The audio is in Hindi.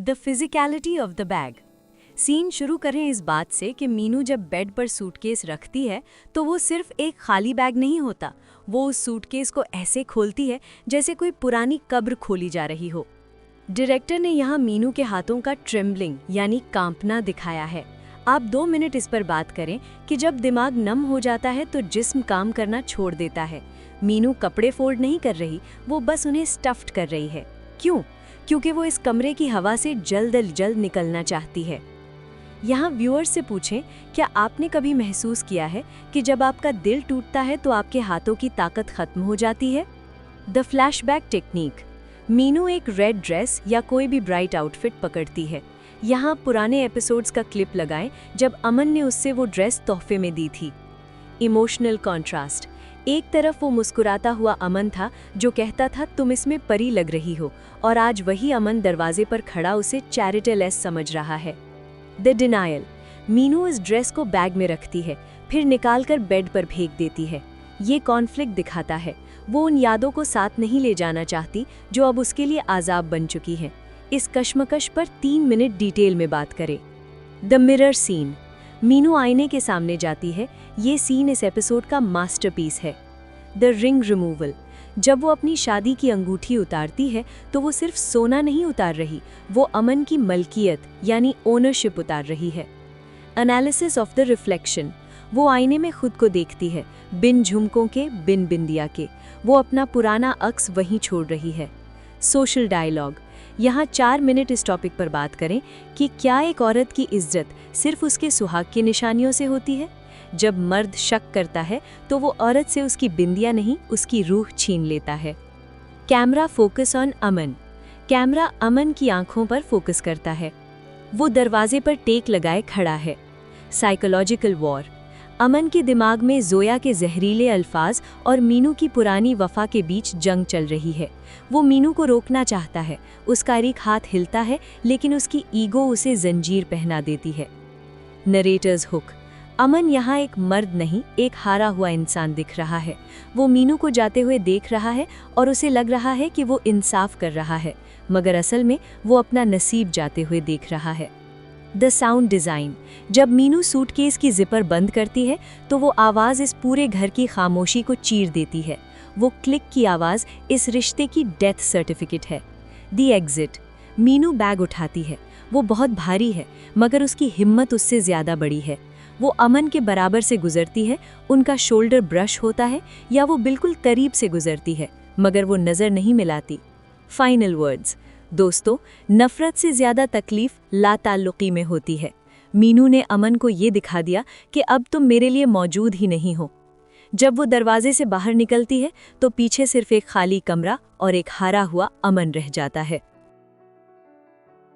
The physicality of the bag. Scene शुरू करें इस बात से कि मीनू जब बेड पर सूटकेस रखती है तो वो सिर्फ एक खाली बैग नहीं होता, वो उस सूटकेस को ऐसे खोलती है जैसे कोई पुरानी कब्र खोली जा रही हो। डायरेक्टर ने यहाँ मीनू के हाथों का ट्रेम्बलिंग यानी कांपना दिखाया है। आप 2 मिनट इस पर बात करें कि जब दिमाग नम हो जाता है तो जिस्म काम करना छोड़ देता है। मीनू कपड़े फोल्ड नहीं कर रही, वो बस उन्हें स्टफ्ड कर रही है। क्यों? क्योंकि वो इस कमरे की हवा से जल्द जल्द निकलना चाहती है। यहाँ व्यूअर्स से पूछें, क्या आपने कभी महसूस किया है कि जब आपका दिल टूटता है तो आपके हाथों की ताकत खत्म हो जाती है? The flashback technique. मीनू एक रेड ड्रेस या कोई भी ब्राइट आउटफिट पकड़ती है। यहाँ पुराने एपिसोड्स का क्लिप लगाएं जब अमन ने उससे वो ड्रेस तोहफे में दी थी। Emotional contrast. एक तरफ वो मुस्कुराता हुआ अमन था जो कहता था तुम इसमें परी लग रही हो, और आज वही अमन दरवाजे पर खड़ा उसे चैरिटीलेस समझ रहा है। The denial. मीनू इस ड्रेस को बैग में रखती है, फिर निकालकर बेड पर फेंक देती है। ये कॉन्फ्लिक्ट दिखाता है, वो उन यादों को साथ नहीं ले जाना चाहती जो अब उसके लिए आज़ाब बन चुकी हैं। इस कश्मकश पर 3 मिनट डिटेल में बात करें। The mirror scene. मीनू आईने के सामने जाती है। ये सीन इस एपिसोड का मास्टरपीस है। The ring removal. जब वो अपनी शादी की अंगूठी उतारती है तो वो सिर्फ सोना नहीं उतार रही, वो अमन की मलकियत यानी ओनरशिप उतार रही है। Analysis of the reflection. वो आईने में खुद को देखती है, बिन झुमकों के, बिन बिंदिया के। वो अपना पुराना अक्स वहीं छोड़ रही है। Social dialogue. यहाँ 4 मिनट इस टॉपिक पर बात करें कि क्या एक औरत की इज्जत सिर्फ उसके सुहाग की निशानियों से होती है? जब मर्द शक करता है तो वो औरत से उसकी बिंदिया नहीं, उसकी रूह छीन लेता है। Camera focus on Aman. Camera Aman की आंखों पर फोकस करता है। वो दरवाजे पर टेक लगाए खड़ा है। Psychological war. अमन के दिमाग में जोया के जहरीले अल्फाज और मीनू की पुरानी वफा के बीच जंग चल रही है। वो मीनू को रोकना चाहता है, उसका एक हाथ हिलता है लेकिन उसकी ईगो उसे जंजीर पहना देती है। Narrator's hook. अमन यहाँ एक मर्द नहीं, एक हारा हुआ इंसान दिख रहा है। वो मीनू को जाते हुए देख रहा है और उसे लग रहा है कि वो इंसाफ कर रहा है, मगर असल में वो अपना नसीब जाते हुए देख रहा है। The sound design. जब मीनू सूटकेस की जिपर बंद करती है तो वो आवाज़ इस पूरे घर की खामोशी को चीर देती है। वो क्लिक की आवाज़ इस रिश्ते की डेथ सर्टिफिकेट है। The exit. मीनू बैग उठाती है। वो बहुत भारी है मगर उसकी हिम्मत उससे ज़्यादा बड़ी है। वो अमन के बराबर से गुजरती है, उनका शोल्डर ब्रश होता है या वो बिल्कुल करीब से गुजरती है मगर वो नज़र नहीं मिलाती। Final words. दोस्तों, नफरत से ज़्यादा तकलीफ लाताल्लुकी में होती है। मीनू ने अमन को ये दिखा दिया कि अब तुम मेरे लिए मौजूद ही नहीं हो। जब वो दरवाजे से बाहर निकलती है तो पीछे सिर्फ एक खाली कमरा और एक हारा हुआ अमन रह जाता है।